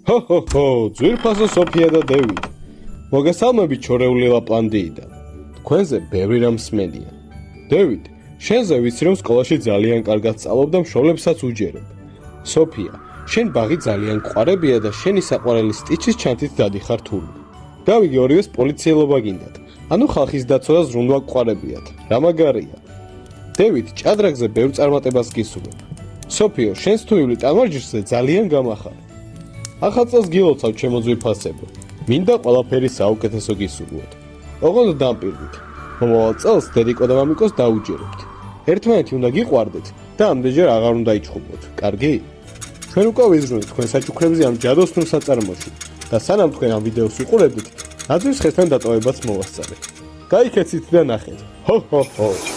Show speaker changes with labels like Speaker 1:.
Speaker 1: ჰო, ძვირფასო სოფია და დევიდ. მოგესალმებით ჩორეული ლაპლანდიიდან. თქვენზე ბევრი რამ მსმენია. დევიდ, შენზე ვიცი რომ სკოლაში ძალიან კარგად სწავლობ და მშობლებსაც უჯერებ. სოფია, შენ ბაღი ძალიან გვყარებია და შენი საყვარელი სტიჩის ჩანთით დადიხარ რთული. გავიგე ორივეს პოლიციელობა გინდათ. ანუ ხალხის დაცვა და ზრუნვა გვყარებიათ. რა მაგარია. დევიდ, ჭადრაკზე ბევრ წარმატებას გისურვებ. სოფიო, შენს თუილი ტამარჯიშზე ძალიან გამახარე. ახალ წელს გილოცავ ჩემო ძვირფასებო. მინდა ყველაფერი საუკეთესო გისურვოთ. ოღონდ დამპირდით. მომავალ წელს დედიკო და მამიკოს დაუჯერებთ. ერთმანეთი უნდა გიყვარდეთ და ამდენჯერ აღარ უნდა იჩხუბოთ. კარგი? ჩვენ უკვე ვიზრუნეთ თქვენ საჩუქრებზე ამ ჯადოსნურ საწარმოში და სანამ თქვენ ამ ვიდეოს უყურებთ, ნაძვის ხესთან დატოვებაც მოვასწარეთ. გაიქეცით და ნახეთ. ჰო.